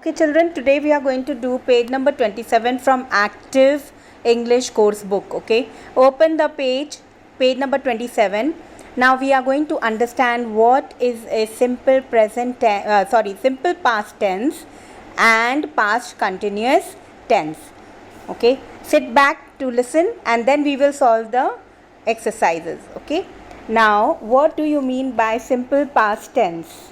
Okay children, today we are going to do page number 27 from Active English course book. Okay, open the page number 27. Now we are going to understand what is a simple simple past tense and past continuous tense. Okay, sit back to listen and then we will solve the exercises. Okay, now what do you mean by simple past tense?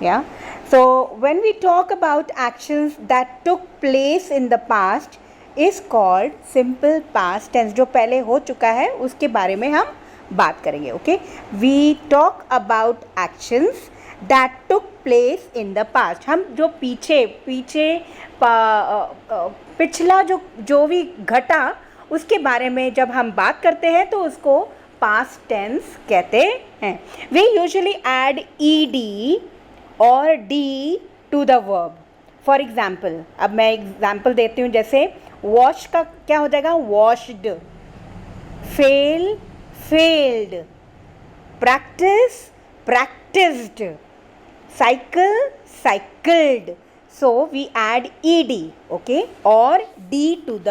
Yeah, so when we talk about actions that took place in the past is called simple past tense. जो पहले हो चुका है उसके बारे में हम बात करेंगे. Okay, we talk about actions that took place in the past. हम जो पिछला जो भी घटा उसके बारे में जब हम बात करते हैं तो उसको पास्ट टेंस कहते हैं. वी यूजुअली ऐड ईडी और D to the verb. For example, अब मैं एग्जाम्पल देती हूँ. जैसे वॉश का क्या हो जाएगा? Washed. Fail, failed. Practise, practised. Cycle, cycled. So we add ED, okay, और D to the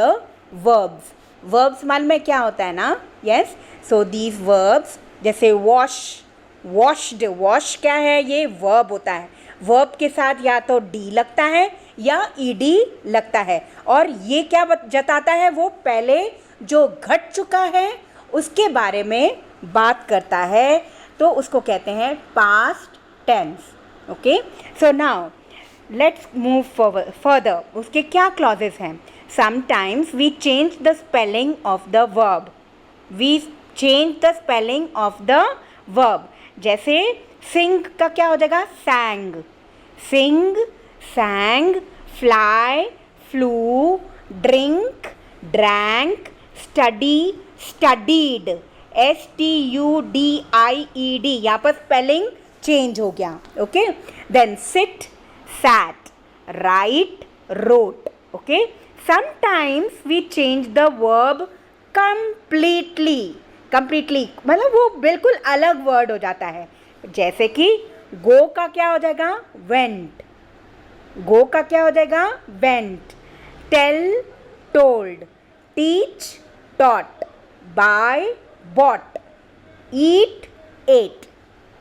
verbs. Verbs मान में क्या होता है ना? यस, सो दीज वर्ब्स जैसे वॉश, वॉश्ड. वॉश क्या है? ये वर्ब होता है. वर्ब के साथ या तो डी लगता है या ईडी लगता है और ये क्या जताता है? वो पहले जो घट चुका है उसके बारे में बात करता है, तो उसको कहते हैं past tense. Okay, so now let's move further. उसके क्या क्लॉजेस हैं? Sometimes we change the spelling of the verb. We change the spelling of the verb. जैसे सिंग का क्या हो जाएगा? Sang. Sing, sang. Fly, flew. Drink, drank. Study, studied. STUDIED. यहाँ पर स्पेलिंग चेंज हो गया. Okay, then sit, sat. Write, wrote. Okay, sometimes we change the verb completely. Completely मतलब वो बिल्कुल अलग वर्ड हो जाता है. जैसे कि गो का क्या हो जाएगा? वेंट. गो का क्या हो जाएगा? Went. Tell, told. Teach, taught. Buy, bought. Eat, ate.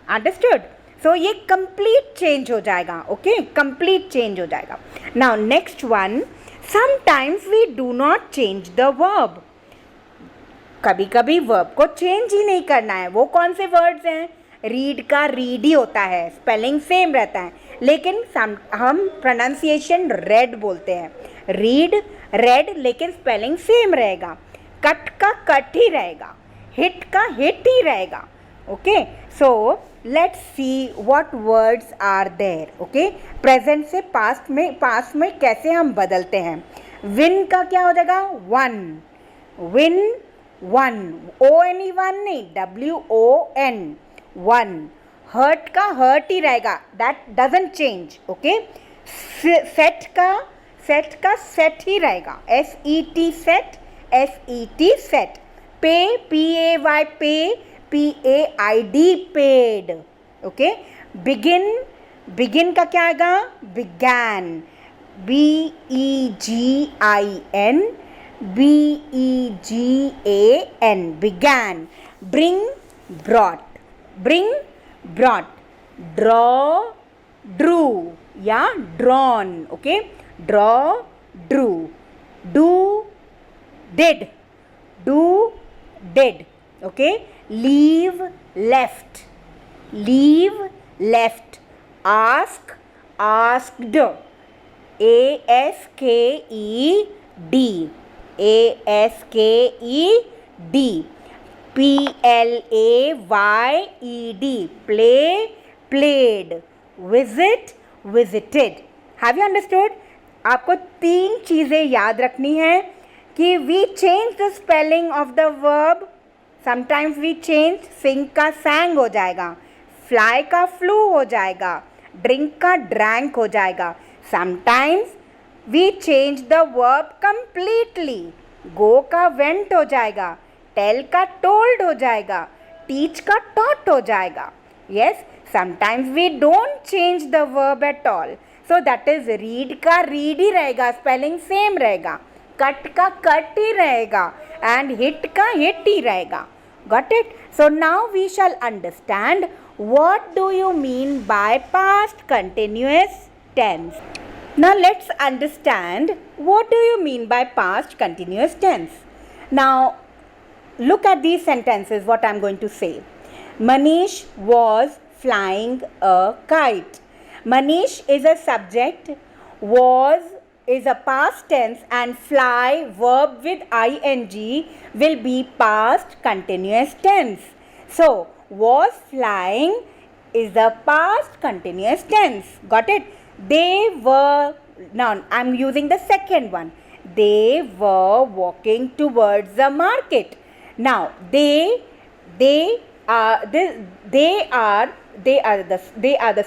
Understood? So ये कंप्लीट चेंज हो जाएगा. ओके, कंप्लीट चेंज हो जाएगा. Now next one, sometimes we do not change the verb. कभी कभी वर्ब को चेंज ही नहीं करना है. वो कौन से वर्ड्स हैं? रीड का रीड ही होता है, स्पेलिंग सेम रहता है, लेकिन हम प्रोनाउंसिएशन रेड बोलते हैं. रीड, रेड, लेकिन स्पेलिंग सेम रहेगा. कट का कट ही रहेगा. हिट का हिट ही रहेगा. Okay, so let's see what words are there. Okay, present से पास्ट में कैसे हम बदलते हैं. विन का क्या हो जाएगा? वन. Win, one. ONE नहीं, WON. वन. हर्ट का हर्ट ही रहेगा, that doesn't change. Okay, set का सेट ही रहेगा. SET set, SET set. पे, PAY पे, PAID paid. Okay, begin, begin का क्या आएगा? Began. BEGIN, BEGAN, began. Bring, brought. Bring, brought. Draw, drew या drawn. Okay, draw, drew. Do, did. Do, did. Okay, leave, left. Leave, left. Ask, asked. ASKED, ASKED. PLAYED, play, played. Visit, visited. Have you understood? आपको 3 चीज़ें याद रखनी है कि we change the spelling of the verb. Sometimes we change. sing का sang हो जाएगा. fly का flew हो जाएगा. drink का drank हो जाएगा. Sometimes we change the verb completely. go का went हो जाएगा. tell का told हो जाएगा. teach का taught हो जाएगा. Yes, sometimes we don't change the verb at all. So that is read का रीड ही रहेगा, स्पेलिंग सेम रहेगा, कट का कट ही रहेगा एंड हिट का हिट ही रहेगा. Got it? So now we shall understand what do you mean by past continuous tense. Now let's understand what do you mean by past continuous tense. Now look at these sentences, what I'm going to say. Manish was flying a kite. Manish is a subject, was is a past tense, and fly verb with ing will be past continuous tense. So was flying is the past continuous tense. Got it? They were, now I'm using the second one. They were walking towards the market. Now they are the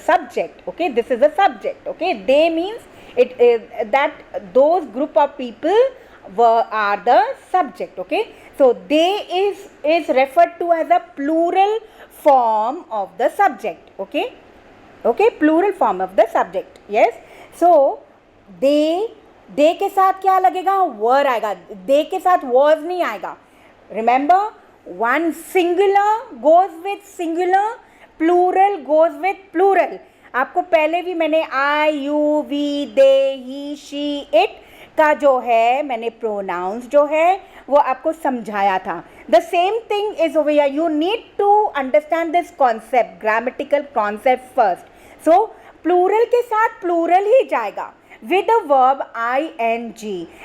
subject. Okay, this is the subject. Okay, they means it is that those group of people are the subject. Okay, so they is referred to as a plural form of the subject. Okay, plural form of the subject. Yes, so they के साथ क्या लगेगा, were आएगा, they के साथ was नहीं आएगा. Remember, one singular goes with singular, plural goes with plural. आपको पहले भी मैंने I, you, we, they, he, she, it का जो है मैंने pronouns जो है वो आपको समझाया था. The same thing is over here. You need to understand this concept, grammatical concept first. So plural के साथ plural ही जाएगा with the verb ing.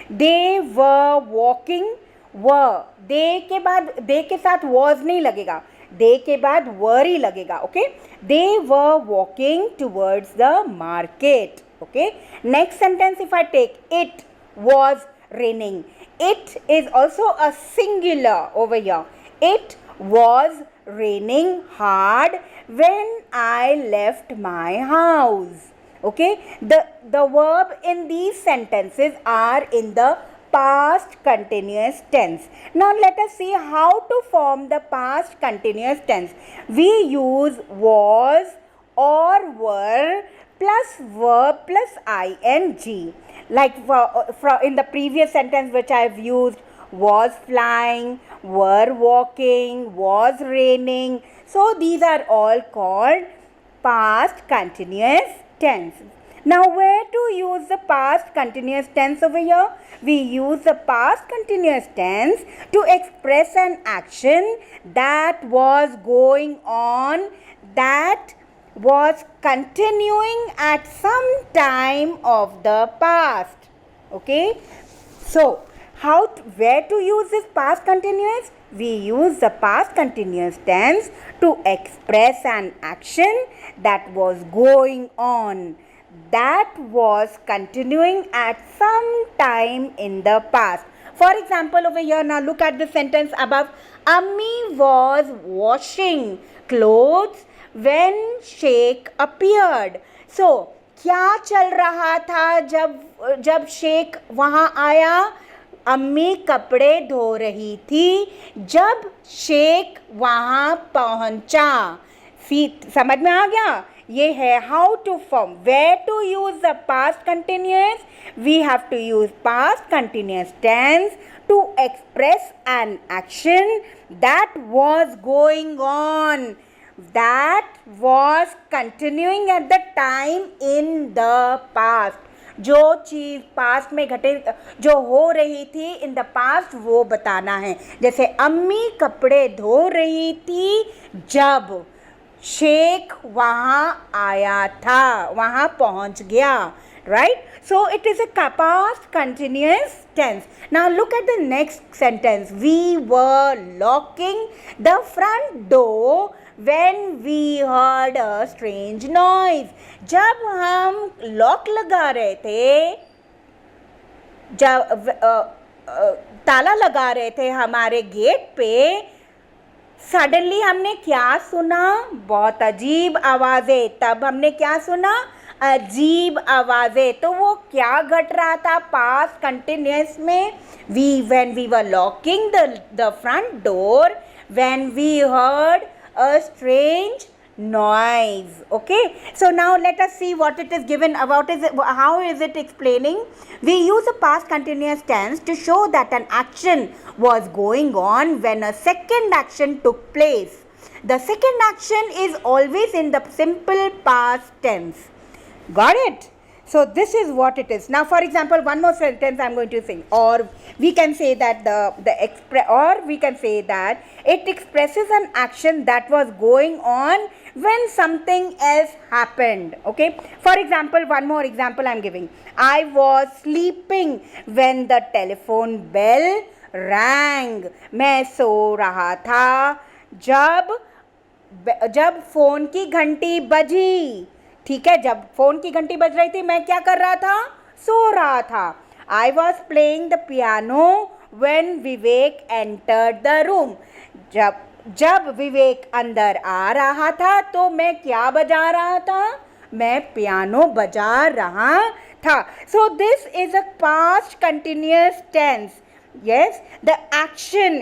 They were walking, were. they के बाद they के साथ was नहीं लगेगा, they के बाद were ही लगेगा. Okay, they were walking towards the market. Okay, next sentence if I take, it was raining. It is also a singular over here. It was raining hard when I left my house. Okay, the verb in these sentences are in the past continuous tense. Now let us see how to form the past continuous tense. We use was or were plus verb plus ing. Like in the previous sentence which I have used, was flying, were walking, was raining. So these are all called past continuous tense. Now where to use the past continuous tense over here? We use the past continuous tense to express an action that was going on, that was continuing at some time of the past. Okay, so where to use this past continuous? We use the past continuous tense to express an action that was going on, that was continuing at some time in the past. For example, over here, now look at the sentence above. Ammi was washing clothes when Sheikh appeared. So क्या चल रहा था जब शेख वहाँ आया? अम्मी कपड़े धो रही थी जब शेख वहाँ पहुँचा. समझ में आ गया? ये है how to form. Where to use the past continuous? We have to use past continuous tense to express an action that was going on, that was continuing at the time in the past. जो चीज़ past में घटे जो हो रही थी इन the past वो बताना है. जैसे अम्मी कपड़े धो रही थी जब शेख वहाँ आया था, वहाँ पहुँच गया. Right? So it is a past continuous tense. Now look at the next sentence. We were locking the front door when we heard a strange noise. जब हम लॉक लगा रहे थे, जब ताला लगा रहे थे हमारे गेट पे, सडनली हमने क्या सुना? बहुत अजीब आवाज़ें. तब हमने क्या सुना? अजीब आवाज़ें. तो वो क्या घट रहा था पास्ट कंटिन्यूस में? when we were locking the front door, when we heard a strange noise. Okay, so now let us see what it is given, what is it, how is it explaining. We use a past continuous tense to show that an action was going on when a second action took place. The second action is always in the simple past tense. Got it? So this is what it is. Now, for example, one more sentence I am going to say, or we can say that it expresses an action that was going on when something else happened. Okay. For example, one more example I am giving. I was sleeping when the telephone bell rang. मैं सो रहा था जब phone की घंटी बजी. ठीक है, जब फोन की घंटी बज रही थी मैं क्या कर रहा था? सो रहा था. I was playing the piano when Vivek entered the room. जब विवेक अंदर आ रहा था तो मैं क्या बजा रहा था? मैं पियानो बजा रहा था. So this is a past continuous tense. Yes, the action,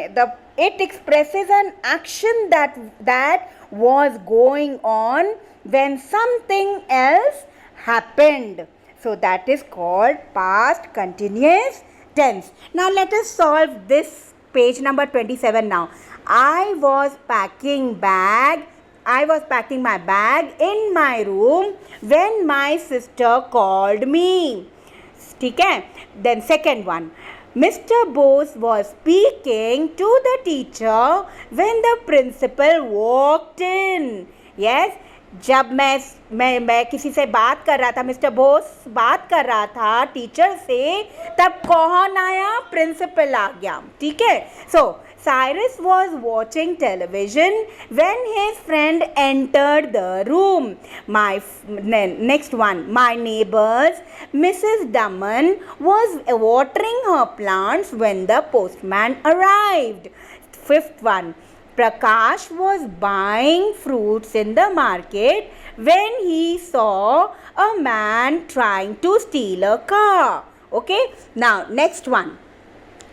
it expresses an action that was going on when something else happened. So that is called past continuous tense. Now let us solve this page number 27 now. I was packing my bag in my room when my sister called me. ठीक है. Then second one. Mr. Bose was speaking to the teacher when the principal walked in. Yes, जब मैं किसी से बात कर रहा था, मिस्टर बोस बात कर रहा था टीचर से, तब कौन आया? प्रिंसिपल आ गया. ठीक है. सो Cyrus was watching television when his friend entered the room. Next one. My neighbor's Mrs. Daman was watering her plants when the postman arrived. Fifth one. Prakash was buying fruits in the market when he saw a man trying to steal a car. Okay. Now next one.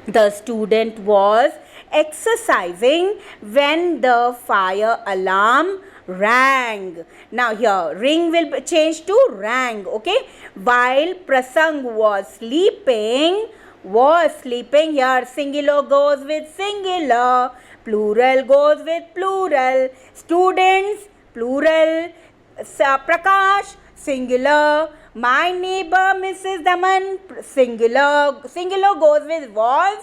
The student was exercising when the fire alarm rang. Now here ring will change to rang. Okay. While Prasang was sleeping, here singular goes with singular, plural goes with plural. Students plural, Prakash singular, my neighbor Mrs. Daman singular goes with was,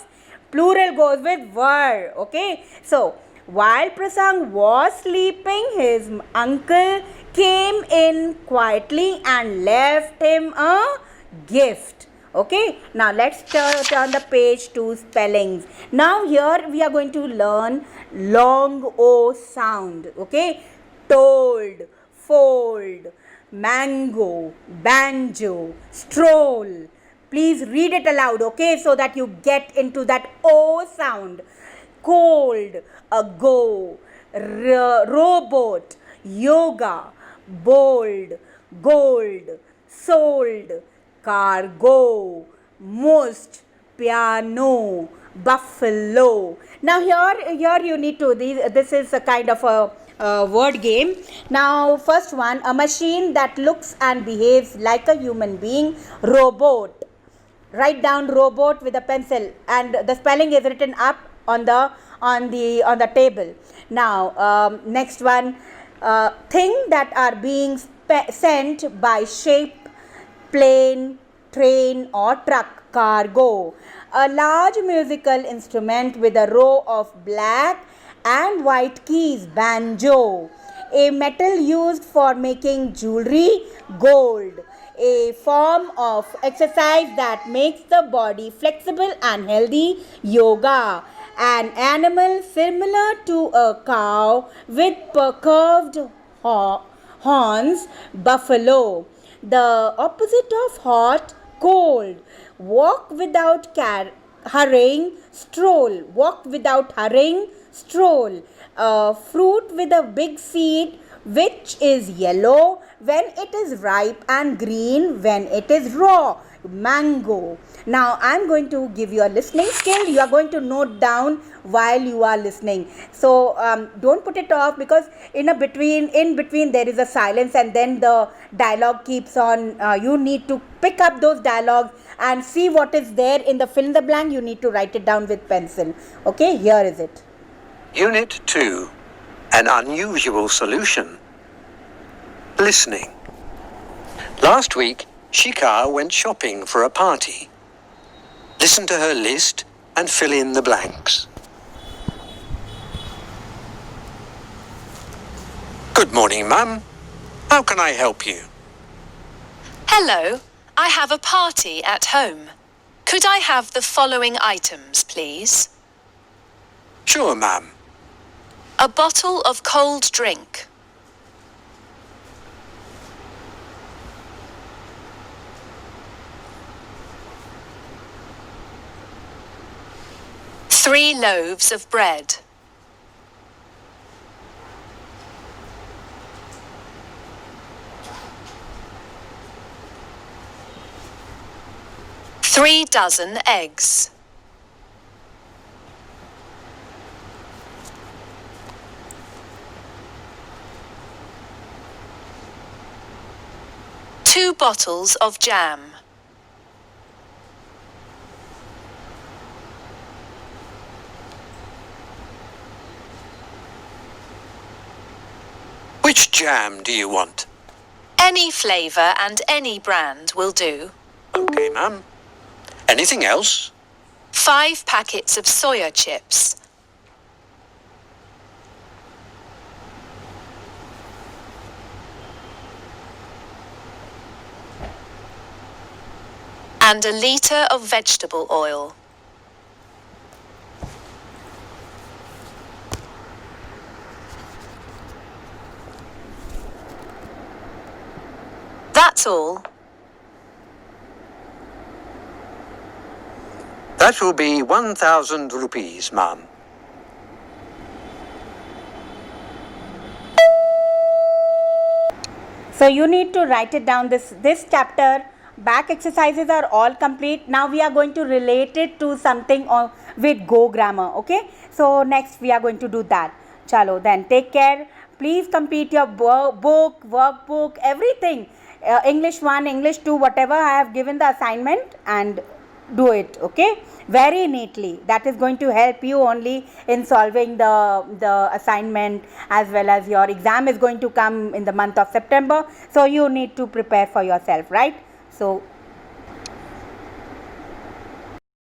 plural goes with were. Okay. So while Prasang was sleeping, his uncle came in quietly and left him a gift. Okay. Now let's turn the page to spellings. Now here we are going to learn long O sound. Okay. Told, fold, mango, banjo, stroll. Please read it aloud, okay, so that you get into that O sound. Cold, ago, rowboat, yoga, bold, gold, sold, cargo, most, piano, buffalo. Now here you need to, this is a kind of a word game. Now first one, a machine that looks and behaves like a human being, robot. Write down robot with a pencil, and the spelling is written up on the table. Now next one, thing that are being sent by ship, plane, train or truck, cargo. A large musical instrument with a row of black and white keys, banjo. A metal used for making jewelry, gold. A form of exercise that makes the body flexible and healthy, yoga. An animal similar to a cow with curved horns, buffalo. The opposite of hot, cold. Walk without hurrying, stroll. Walk without hurrying, stroll. Fruit with a big seed, which is yellow when it is ripe and green when it is raw. mango. Now I'm going to give you a listening skill. You are going to note down while you are listening. So don't put it off, because in between there is a silence, and then the dialogue keeps on. You need to pick up those dialogues and see what is there in the fill in the blank. You need to write it down with pencil. Okay, here is it. Unit 2. An unusual solution. Listening. Last week, Shikha went shopping for a party. Listen to her list and fill in the blanks. Good morning, Mum. How can I help you? Hello, I have a party at home. Could I have the following items, please? Sure, Mum. A bottle of cold drink. Three loaves of bread. Three dozen eggs. Two bottles of jam. Which jam do you want? Any flavour and any brand will do. Okay, Mum. Anything else? 5 packets of soya chips. And a litre of vegetable oil. That's all. That will be 1,000 rupees, Mum. So you need to write it down. This chapter back exercises are all complete. Now we are going to relate it to something with Go Grammar. Okay, so next we are going to do that. Chalo, then take care. Please complete your book, workbook, everything. English 1, English 2, whatever I have given the assignment, and do it. Okay, very neatly. That is going to help you only in solving the assignment, as well as your exam is going to come in the month of September. So you need to prepare for yourself, right? So